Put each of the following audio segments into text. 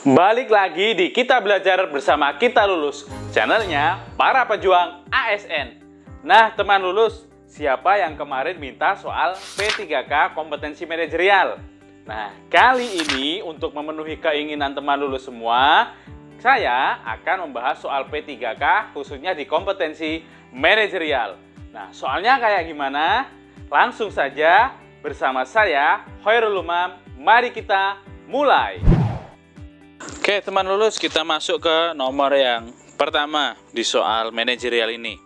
Balik lagi di Kita Belajar Bersama Kita Lulus, channelnya para pejuang ASN. Nah teman lulus, siapa yang kemarin minta soal P3K kompetensi manajerial? Nah kali ini untuk memenuhi keinginan teman lulus semua, saya akan membahas soal P3K khususnya di kompetensi manajerial. Nah soalnya kayak gimana? Langsung saja bersama saya Khairul Umam, mari kita mulai. Oke teman lulus, kita masuk ke nomor yang pertama di soal manajerial ini.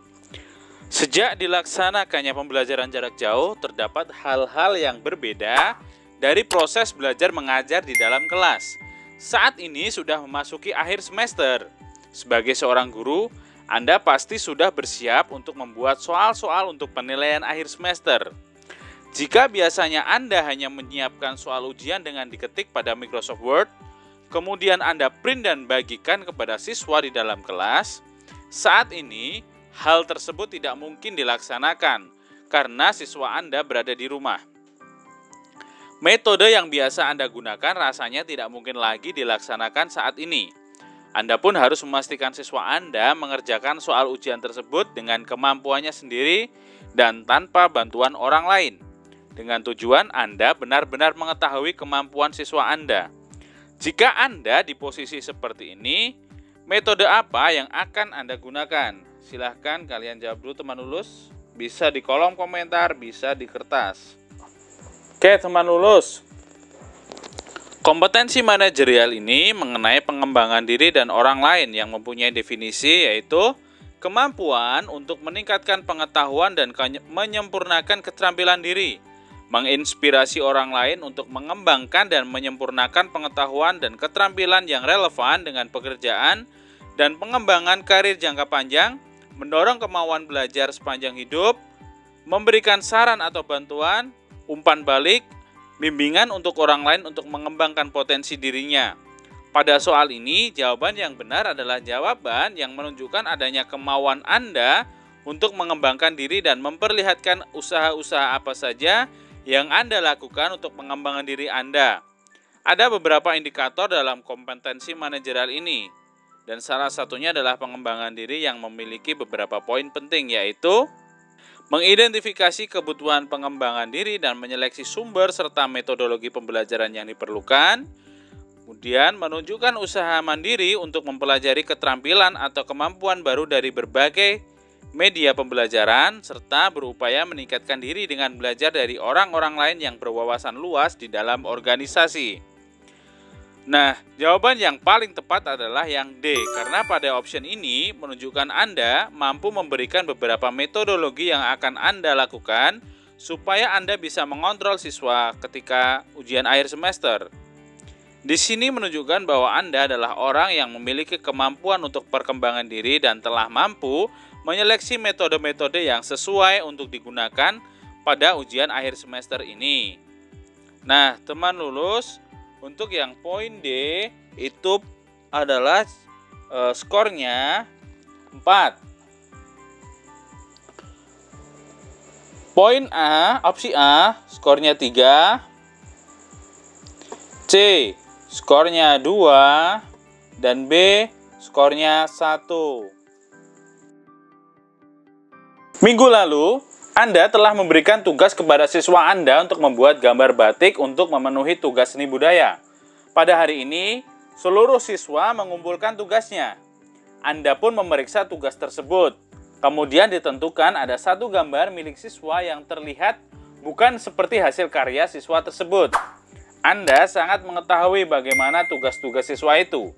Sejak dilaksanakannya pembelajaran jarak jauh, terdapat hal-hal yang berbeda dari proses belajar mengajar di dalam kelas. Saat ini sudah memasuki akhir semester. Sebagai seorang guru, Anda pasti sudah bersiap untuk membuat soal-soal untuk penilaian akhir semester. Jika biasanya Anda hanya menyiapkan soal ujian dengan diketik pada Microsoft Word, kemudian Anda print dan bagikan kepada siswa di dalam kelas, saat ini hal tersebut tidak mungkin dilaksanakan karena siswa Anda berada di rumah. Metode yang biasa Anda gunakan rasanya tidak mungkin lagi dilaksanakan saat ini. Anda pun harus memastikan siswa Anda mengerjakan soal ujian tersebut dengan kemampuannya sendiri dan tanpa bantuan orang lain. Dengan tujuan Anda benar-benar mengetahui kemampuan siswa Anda. Jika Anda di posisi seperti ini, metode apa yang akan Anda gunakan? Silahkan kalian jawab dulu teman lulus. Bisa di kolom komentar, bisa di kertas. Oke teman lulus. Kompetensi manajerial ini mengenai pengembangan diri dan orang lain yang mempunyai definisi, yaitu kemampuan untuk meningkatkan pengetahuan dan menyempurnakan keterampilan diri, menginspirasi orang lain untuk mengembangkan dan menyempurnakan pengetahuan dan keterampilan yang relevan dengan pekerjaan dan pengembangan karir jangka panjang, mendorong kemauan belajar sepanjang hidup, memberikan saran atau bantuan, umpan balik, bimbingan untuk orang lain untuk mengembangkan potensi dirinya. Pada soal ini, jawaban yang benar adalah jawaban yang menunjukkan adanya kemauan Anda untuk mengembangkan diri dan memperlihatkan usaha-usaha apa saja yang Anda lakukan untuk pengembangan diri Anda. Ada beberapa indikator dalam kompetensi manajerial ini, dan salah satunya adalah pengembangan diri yang memiliki beberapa poin penting, yaitu mengidentifikasi kebutuhan pengembangan diri dan menyeleksi sumber serta metodologi pembelajaran yang diperlukan, kemudian menunjukkan usaha mandiri untuk mempelajari keterampilan atau kemampuan baru dari berbagai media pembelajaran, serta berupaya meningkatkan diri dengan belajar dari orang-orang lain yang berwawasan luas di dalam organisasi. Nah, jawaban yang paling tepat adalah yang D, karena pada option ini menunjukkan Anda mampu memberikan beberapa metodologi yang akan Anda lakukan supaya Anda bisa mengontrol siswa ketika ujian akhir semester. Di sini menunjukkan bahwa Anda adalah orang yang memiliki kemampuan untuk perkembangan diri dan telah mampu menyeleksi metode-metode yang sesuai untuk digunakan pada ujian akhir semester ini. Nah, teman lulus, untuk yang poin D itu adalah skornya 4. Poin A, opsi A, skornya 3. C, skornya 2. Dan B, skornya 1. Minggu lalu, Anda telah memberikan tugas kepada siswa Anda untuk membuat gambar batik untuk memenuhi tugas seni budaya. Pada hari ini, seluruh siswa mengumpulkan tugasnya. Anda pun memeriksa tugas tersebut. Kemudian ditentukan ada satu gambar milik siswa yang terlihat bukan seperti hasil karya siswa tersebut. Anda sangat mengetahui bagaimana tugas-tugas siswa itu.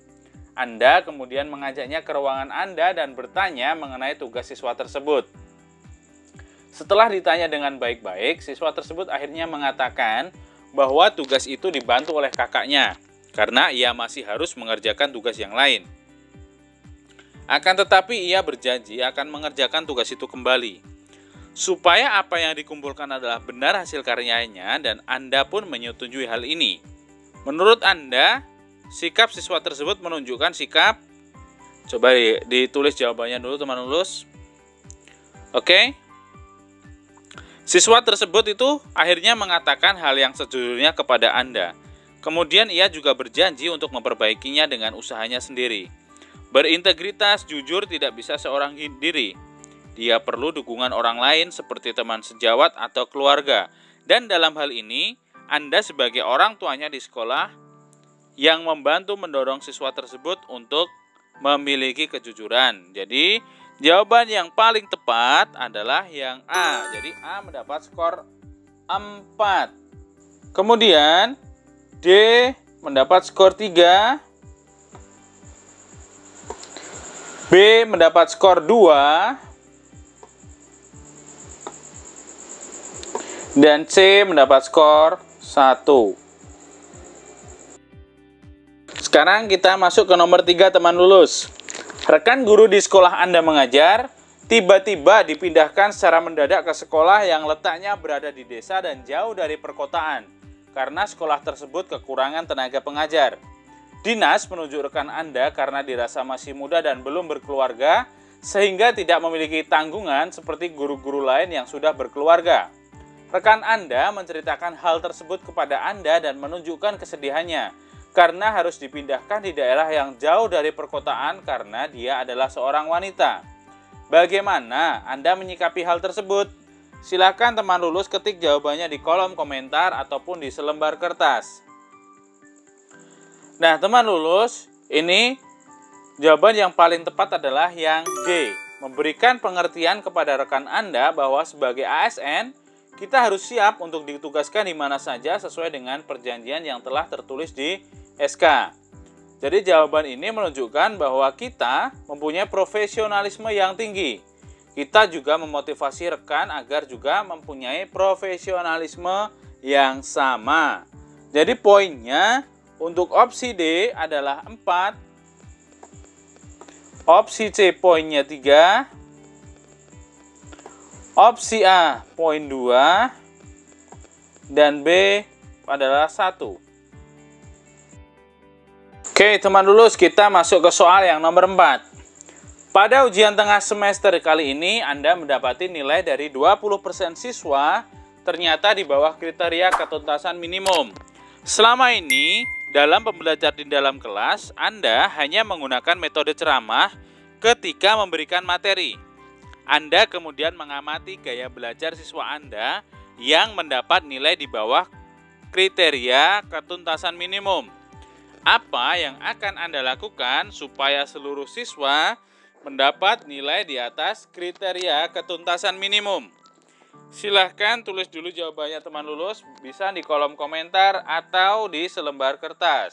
Anda kemudian mengajaknya ke ruangan Anda dan bertanya mengenai tugas siswa tersebut. Setelah ditanya dengan baik-baik, siswa tersebut akhirnya mengatakan bahwa tugas itu dibantu oleh kakaknya, karena ia masih harus mengerjakan tugas yang lain. Akan tetapi ia berjanji akan mengerjakan tugas itu kembali. Supaya apa yang dikumpulkan adalah benar hasil karyanya dan Anda pun menyetujui hal ini. Menurut Anda, sikap siswa tersebut menunjukkan sikap. Coba ditulis jawabannya dulu teman lulus. Oke. Siswa tersebut itu akhirnya mengatakan hal yang sejujurnya kepada Anda. Kemudian ia juga berjanji untuk memperbaikinya dengan usahanya sendiri. Berintegritas, jujur tidak bisa seorang diri. Dia perlu dukungan orang lain seperti teman sejawat atau keluarga. Dan dalam hal ini, Anda sebagai orang tuanya di sekolah yang membantu mendorong siswa tersebut untuk memiliki kejujuran. Jadi, jawaban yang paling tepat adalah yang A. Jadi, A mendapat skor 4. Kemudian, D mendapat skor 3. B mendapat skor 2. Dan C mendapat skor 1. Sekarang kita masuk ke nomor 3, teman lulus. Rekan guru di sekolah Anda mengajar, tiba-tiba dipindahkan secara mendadak ke sekolah yang letaknya berada di desa dan jauh dari perkotaan, karena sekolah tersebut kekurangan tenaga pengajar. Dinas menunjuk rekan Anda karena dirasa masih muda dan belum berkeluarga, sehingga tidak memiliki tanggungan seperti guru-guru lain yang sudah berkeluarga. Rekan Anda menceritakan hal tersebut kepada Anda dan menunjukkan kesedihannya, karena harus dipindahkan di daerah yang jauh dari perkotaan karena dia adalah seorang wanita. Bagaimana Anda menyikapi hal tersebut? Silakan teman lulus ketik jawabannya di kolom komentar ataupun di selembar kertas. Nah, teman lulus, ini jawaban yang paling tepat adalah yang D. Memberikan pengertian kepada rekan Anda bahwa sebagai ASN, kita harus siap untuk ditugaskan di mana saja sesuai dengan perjanjian yang telah tertulis di SK. Jadi jawaban ini menunjukkan bahwa kita mempunyai profesionalisme yang tinggi. Kita juga memotivasi rekan agar juga mempunyai profesionalisme yang sama. Jadi poinnya untuk opsi D adalah 4. Opsi C poinnya 3. Opsi A poin 2. Dan B adalah 1. Oke, teman lulus, kita masuk ke soal yang nomor 4. Pada ujian tengah semester kali ini, Anda mendapati nilai dari 20% siswa ternyata di bawah kriteria ketuntasan minimum. Selama ini, dalam pembelajaran di dalam kelas, Anda hanya menggunakan metode ceramah ketika memberikan materi. Anda kemudian mengamati gaya belajar siswa Anda yang mendapat nilai di bawah kriteria ketuntasan minimum. Apa yang akan Anda lakukan supaya seluruh siswa mendapat nilai di atas kriteria ketuntasan minimum? Silahkan tulis dulu jawabannya teman lulus, bisa di kolom komentar atau di selembar kertas.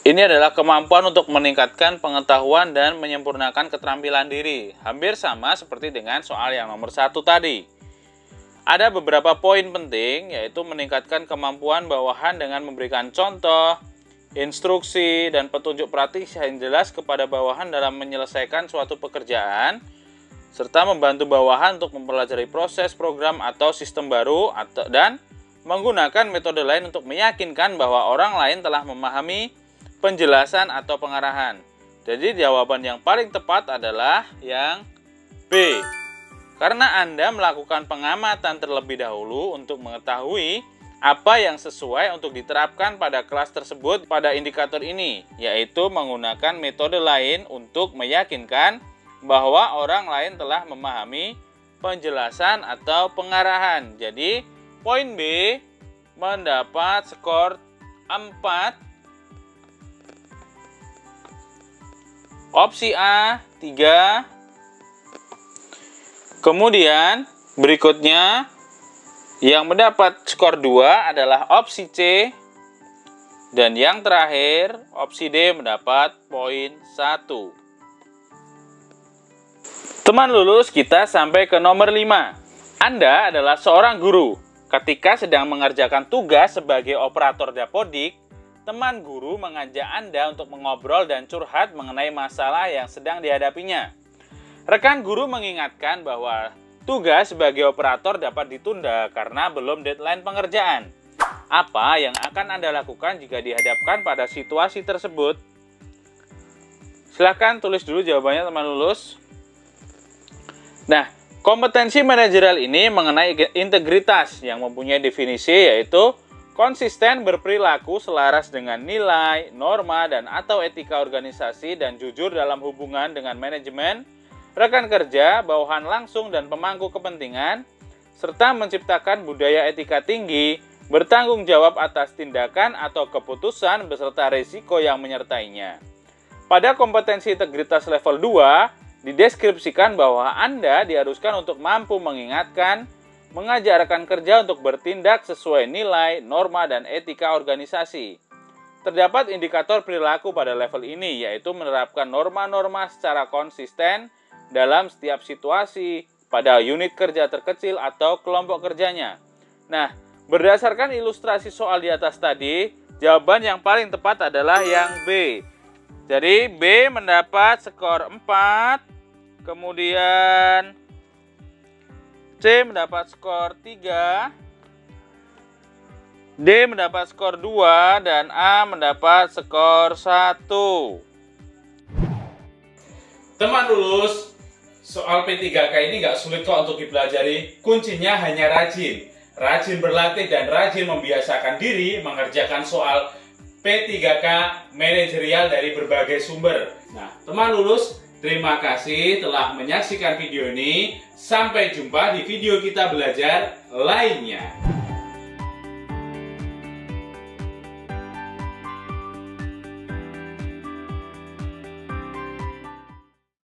Ini adalah kemampuan untuk meningkatkan pengetahuan dan menyempurnakan keterampilan diri. Hampir sama seperti dengan soal yang nomor 1 tadi. Ada beberapa poin penting, yaitu meningkatkan kemampuan bawahan dengan memberikan contoh, instruksi, dan petunjuk praktis yang jelas kepada bawahan dalam menyelesaikan suatu pekerjaan, serta membantu bawahan untuk mempelajari proses, program, atau sistem baru, dan menggunakan metode lain untuk meyakinkan bahwa orang lain telah memahami penjelasan atau pengarahan. Jadi jawaban yang paling tepat adalah yang B. Karena Anda melakukan pengamatan terlebih dahulu untuk mengetahui apa yang sesuai untuk diterapkan pada kelas tersebut pada indikator ini, yaitu menggunakan metode lain untuk meyakinkan bahwa orang lain telah memahami penjelasan atau pengarahan. Jadi, poin B mendapat skor 4. Opsi A 3. Kemudian berikutnya yang mendapat skor 2 adalah opsi C. Dan yang terakhir opsi D mendapat poin 1. Teman lulus, kita sampai ke nomor 5. Anda adalah seorang guru. Ketika sedang mengerjakan tugas sebagai operator dapodik, teman guru mengajak Anda untuk mengobrol dan curhat mengenai masalah yang sedang dihadapinya. Rekan guru mengingatkan bahwa tugas sebagai operator dapat ditunda karena belum deadline pengerjaan. Apa yang akan Anda lakukan jika dihadapkan pada situasi tersebut? Silahkan tulis dulu jawabannya teman lulus. Nah, Kompetensi manajerial ini mengenai integritas yang mempunyai definisi yaitu konsisten berperilaku selaras dengan nilai, norma, dan atau etika organisasi dan jujur dalam hubungan dengan manajemen, rekan kerja, bawahan langsung, dan pemangku kepentingan, serta menciptakan budaya etika tinggi, bertanggung jawab atas tindakan atau keputusan beserta risiko yang menyertainya. Pada kompetensi integritas level 2, dideskripsikan bahwa Anda diharuskan untuk mampu mengingatkan, mengajak rekan kerja untuk bertindak sesuai nilai, norma, dan etika organisasi. Terdapat indikator perilaku pada level ini, yaitu menerapkan norma-norma secara konsisten dalam setiap situasi pada unit kerja terkecil atau kelompok kerjanya. Nah, berdasarkan ilustrasi soal di atas tadi, jawaban yang paling tepat adalah yang B. Jadi B mendapat skor 4, kemudian C mendapat skor 3, D mendapat skor 2, dan A mendapat skor 1. Teman lulus, soal P3K ini nggak sulit kok untuk dipelajari. Kuncinya hanya rajin. Rajin berlatih dan rajin membiasakan diri mengerjakan soal P3K manajerial dari berbagai sumber. Nah, teman lulus, terima kasih telah menyaksikan video ini. Sampai jumpa di video kita belajar lainnya.